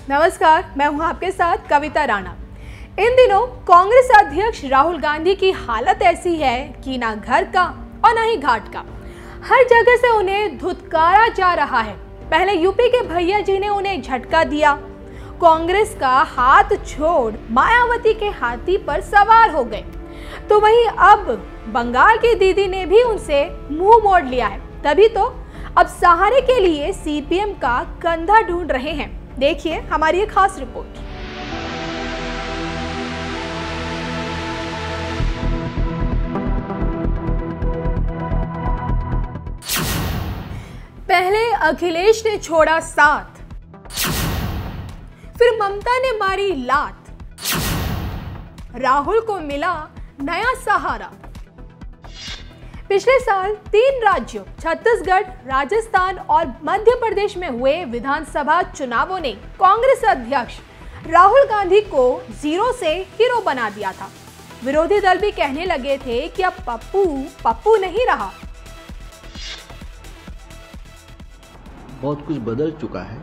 नमस्कार, मैं हूं आपके साथ कविता राणा। इन दिनों कांग्रेस अध्यक्ष राहुल गांधी की हालत ऐसी है कि ना घर का और ना ही घाट का, हर जगह से उन्हें धुतकारा जा रहा है। पहले यूपी के भैया जी ने उन्हें झटका दिया, कांग्रेस का हाथ छोड़ मायावती के हाथी पर सवार हो गए, तो वहीं अब बंगाल की दीदी ने भी उनसे मुंह मोड़ लिया है। तभी तो अब सहारे के लिए सीपीएम का कंधा ढूंढ रहे हैं। देखिए हमारी एक खास रिपोर्ट। पहले अखिलेश ने छोड़ा साथ, फिर ममता ने मारी लात, राहुल को मिला नया सहारा। पिछले साल 3 राज्यों छत्तीसगढ़, राजस्थान और मध्य प्रदेश में हुए विधानसभा चुनावों ने कांग्रेस अध्यक्ष राहुल गांधी को जीरो से हीरो बना दिया था। विरोधी दल भी कहने लगे थे कि अब पप्पू नहीं रहा। बहुत कुछ बदल चुका है।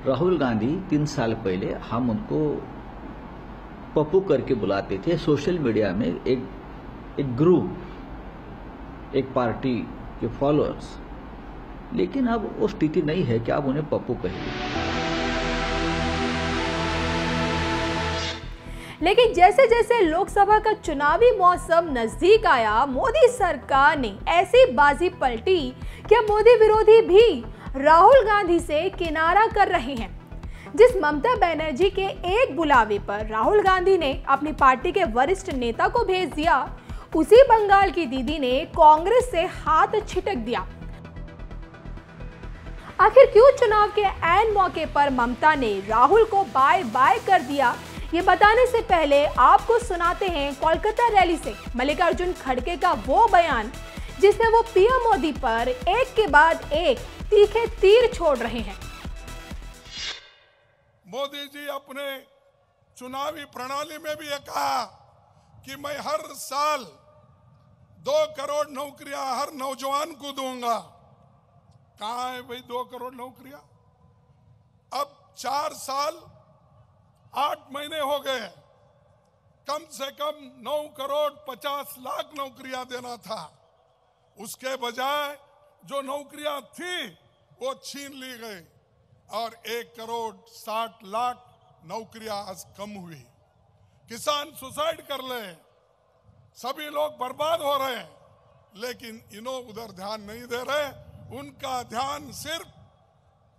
राहुल गांधी 3 साल पहले हम उनको पप्पू करके बुलाते थे। सोशल मीडिया में एक ग्रुप, एक पार्टी के फॉलोअर्स, लेकिन अब वो स्थिति नहीं है कि आप उन्हें पप्पू कहिए। लेकिन जैसे जैसे लोकसभा का चुनावी मौसम नजदीक आया, मोदी सरकार ने ऐसी बाजी पलटी कि अब मोदी विरोधी भी राहुल गांधी से किनारा कर रहे हैं। जिस ममता बनर्जी के एक बुलावे पर राहुल गांधी ने अपनी पार्टी के वरिष्ठ नेता को भेज दिया, उसी बंगाल की दीदी ने कांग्रेस से हाथ छिटक दिया। आखिर क्यों चुनाव के ऐन मौके पर ममता ने राहुल को बाय बाय कर दिया, ये बताने से पहले आपको सुनाते हैं कोलकाता रैली से मल्लिकार्जुन खड़गे का वो बयान जिसमें वो पीएम मोदी पर एक के बाद एक तीखे तीर छोड़ रहे हैं। मोदी जी अपने चुनावी प्रणाली में भी ये कहा कि मैं हर साल 2 करोड़ नौकरियां हर नौजवान को दूंगा। कहां है भाई 2 करोड़ नौकरियां? अब 4 साल 8 महीने हो गए, कम से कम 9 करोड़ 50 लाख नौकरियां देना था। उसके बजाय जो नौकरियां थी वो छीन ली गई और 1 करोड़ 60 लाख नौकरियां आज कम हुई। किसान सुसाइड कर ले, सभी लोग बर्बाद हो रहे हैं, लेकिन इन्हों उधर ध्यान नहीं दे रहे। उनका ध्यान सिर्फ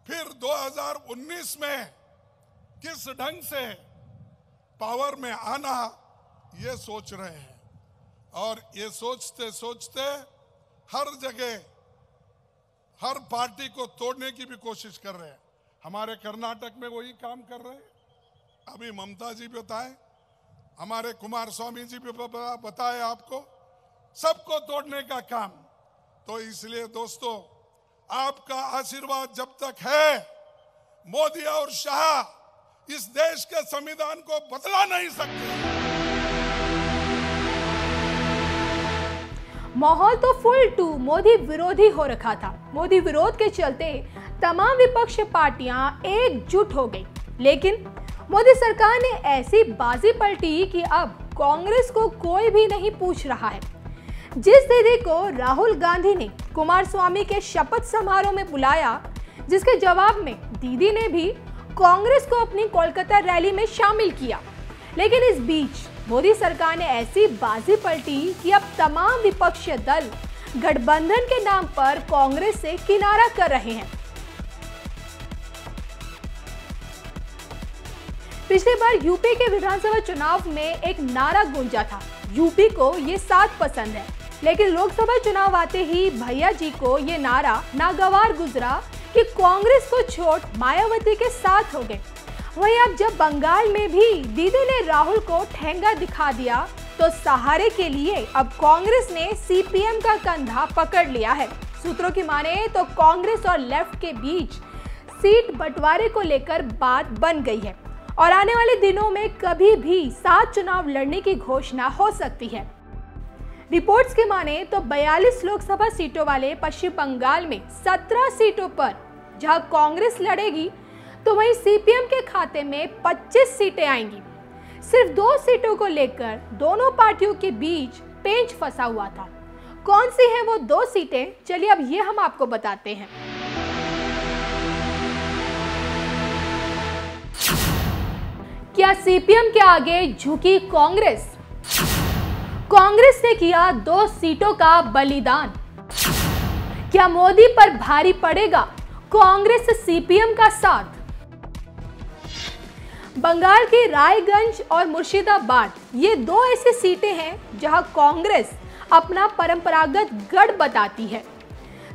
फिर 2019 में किस ढंग से पावर में आना ये सोच रहे हैं। और ये सोचते सोचते हर जगह हर पार्टी को तोड़ने की भी कोशिश कर रहे हैं। हमारे कर्नाटक में वही काम कर रहे हैं। अभी ममता जी बताए, हमारे कुमार स्वामी जी भी बताए आपको, सबको तोड़ने का काम। तो इसलिए दोस्तों, आपका आशीर्वाद जब तक है, मोदी और शाह इस देश के संविधान को बदला नहीं सकते। माहौल तो फुल टू मोदी विरोधी हो रखा था। मोदी विरोध के चलते तमाम विपक्षी पार्टियां एकजुट हो गई, लेकिन मोदी सरकार ने ऐसी बाजी पलटी कि अब कांग्रेस को कोई भी नहीं पूछ रहा है। जिस दीदी को राहुल गांधी ने कुमार स्वामी के शपथ समारोह में बुलाया, जिसके जवाब में दीदी ने भी कांग्रेस को अपनी कोलकाता रैली में शामिल किया, लेकिन इस बीच मोदी सरकार ने ऐसी बाजी पलटी कि अब तमाम विपक्षी दल गठबंधन के नाम पर कांग्रेस से किनारा कर रहे हैं। पिछली बार यूपी के विधानसभा चुनाव में एक नारा गूंजा था, यूपी को ये साथ पसंद है, लेकिन लोकसभा चुनाव आते ही भैया जी को ये नारा नागवार गुजरा कि कांग्रेस को छोड़ मायावती के साथ हो गए। वहीं अब जब बंगाल में भी दीदी ने राहुल को ठेंगा दिखा दिया, तो सहारे के लिए अब कांग्रेस ने सीपीएम का कंधा पकड़ लिया है। सूत्रों की माने तो कांग्रेस और लेफ्ट के बीच सीट बंटवारे को लेकर बात बन गई है और आने वाले दिनों में कभी भी साथ चुनाव लड़ने की घोषणा हो सकती है। रिपोर्ट्स की माने तो 42 लोकसभा सीटों वाले पश्चिम बंगाल में 17 सीटों पर जहां कांग्रेस लड़ेगी, तो वहीं सीपीएम के खाते में 25 सीटें आएंगी। सिर्फ 2 सीटों को लेकर दोनों पार्टियों के बीच पेंच फंसा हुआ था। कौन सी हैं वो 2 सीटें, चलिए अब ये हम आपको बताते हैं। क्या सीपीएम के आगे झुकी कांग्रेस? कांग्रेस ने किया 2 सीटों का बलिदान। क्या मोदी पर भारी पड़ेगा कांग्रेस सीपीएम का साथ? बंगाल की रायगंज और मुर्शिदाबाद ये 2 ऐसी सीटें हैं जहां कांग्रेस अपना परंपरागत गढ़ बताती है।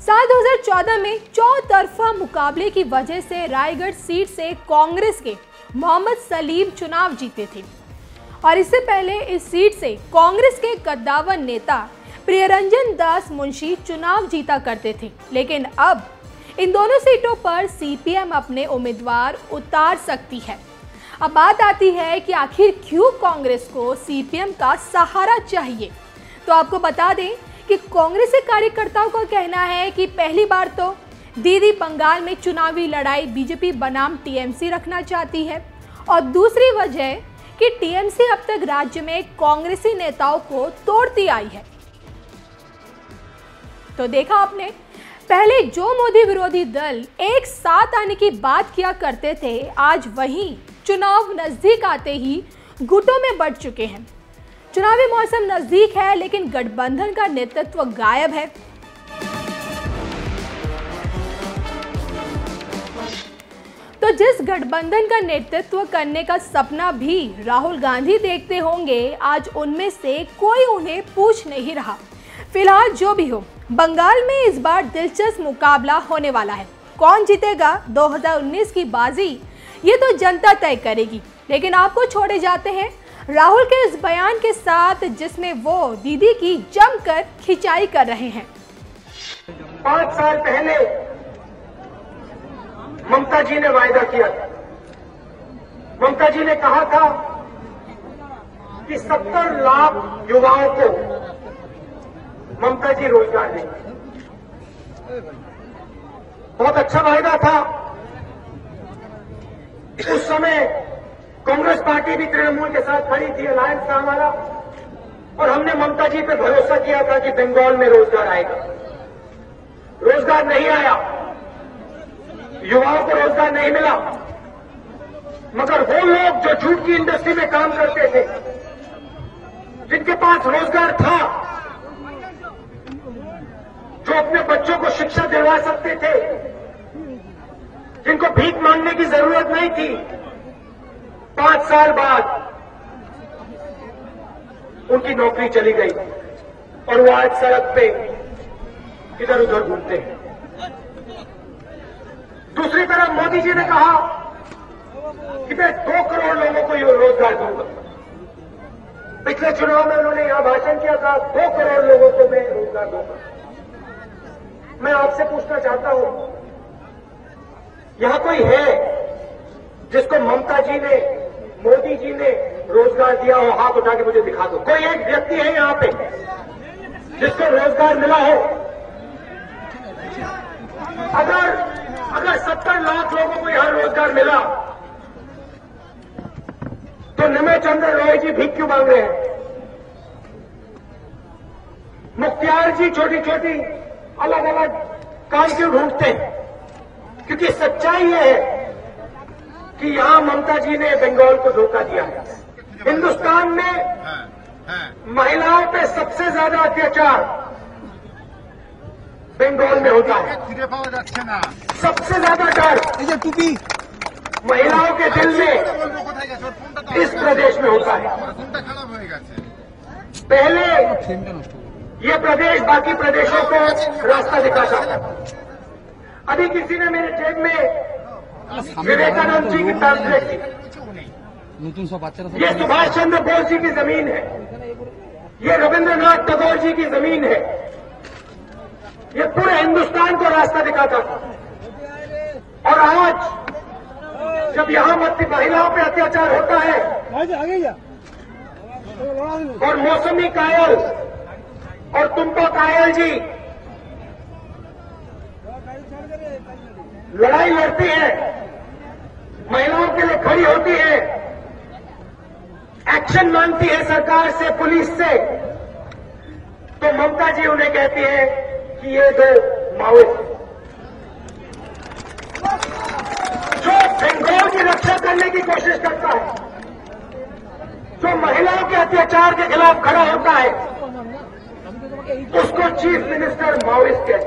साल 2014 में चौतरफा मुकाबले की वजह से रायगढ़ सीट से कांग्रेस के मोहम्मद सलीम चुनाव जीते थे और इससे पहले इस सीट से कांग्रेस के कद्दावर नेता प्रियरंजन दास मुंशी चुनाव जीता करते थे। लेकिन अब इन दोनों सीटों पर सीपीएम अपने उम्मीदवार उतार सकती है। अब बात आती है कि आखिर क्यों कांग्रेस को सीपीएम का सहारा चाहिए। तो आपको बता दें कि कांग्रेसी कार्यकर्ताओं का कहना है कि पहली बार तो दीदी बंगाल में चुनावी लड़ाई बीजेपी बनाम टीएमसी रखना चाहती है और दूसरी वजह कि टीएमसी अब तक राज्य में कांग्रेसी नेताओं को तोड़ती आई है। तो देखा आपने, पहले जो मोदी विरोधी दल एक साथ आने की बात किया करते थे, आज वहीं चुनाव नजदीक आते ही गुटों में बढ़ चुके हैं। चुनावी मौसम नजदीक है लेकिन गठबंधन का नेतृत्व गायब है। तो जिस गठबंधन का नेतृत्व करने का सपना भी राहुल गांधी देखते होंगे, आज उनमें से कोई उन्हें पूछ नहीं रहा। फिलहाल जो भी हो, बंगाल में इस बार दिलचस्प मुकाबला होने वाला है। कौन जीतेगा 2019 की बाजी, ये तो जनता तय करेगी। लेकिन आपको छोड़े जाते हैं राहुल के इस बयान के साथ जिसमें वो दीदी की जमकर खिंचाई कर रहे हैं। 5 साल पहले ममता जी ने वायदा किया था। ममता जी ने कहा था कि 70 लाख युवाओं को ममता जी रोजगार देंगे। बहुत अच्छा वायदा था। उस समय कांग्रेस पार्टी भी तृणमूल के साथ खड़ी थी, अलायंस था हमारा, और हमने ममता जी पे भरोसा किया था कि बंगाल में रोजगार आएगा। रोजगार नहीं आया, युवाओं को रोजगार नहीं मिला। मगर वो लोग जो जूट की इंडस्ट्री में काम करते थे, जिनके पास रोजगार था, जो अपने बच्चों को शिक्षा दिलवा सकते थे, जिनको भीख मांगने की जरूरत नहीं थी, 5 साल बाद उनकी नौकरी चली गई और वो आज सड़क पे इधर उधर घूमते हैं। दूसरी तरफ मोदी जी ने कहा कि मैं 2 करोड़ लोगों को ये रोजगार दूंगा। पिछले चुनाव में उन्होंने यहां भाषण किया था, 2 करोड़ लोगों को मैं रोजगार दूंगा। मैं आपसे पूछना चाहता हूं, यहां कोई है जिसको ममता जी ने, मोदी जी ने रोजगार दिया हो? हाथ उठा के मुझे दिखा दो। कोई एक व्यक्ति है यहां पे जिसको रोजगार मिला हो? अगर 70 लाख लोगों को यहां रोजगार मिला तो निमे चंद्र रॉय जी भीख क्यों मांग रहे हैं? मुख्तियार जी छोटी छोटी अलग अलग काम क्यों ढूंढते हैं? क्योंकि सच्चाई यह है कि यहां ममता जी ने बंगाल को धोखा दिया है। हिंदुस्तान में महिलाओं पे सबसे ज्यादा अत्याचार बंगाल में होता है। सबसे ज्यादा डर महिलाओं के दिल में इस प्रदेश में होता है। पहले ये प्रदेश बाकी प्रदेशों को रास्ता दिखाता था। अभी किसी ने मेरे जेब में विवेकानंद जी की पैम्फलेट थी। ये सुभाष चंद्र बोस जी की जमीन है, ये रविंद्रनाथ टैगोर जी की जमीन है। ये पूरे हिंदुस्तान को रास्ता दिखाता था। और आज जब यहां महिलाओं पे अत्याचार होता है और मौसमी कायल और तुम्पा कायल जी लड़ाई लड़ती है, महिलाओं के लिए खड़ी होती है, एक्शन मांगती है सरकार से, पुलिस से, तो ममता जी उन्हें कहती है कि ये दो माओवादी। जो बंगाल की रक्षा करने की कोशिश करता है, जो महिलाओं के अत्याचार के खिलाफ खड़ा होता है, उसको चीफ मिनिस्टर माओइस्ट कहते हैं।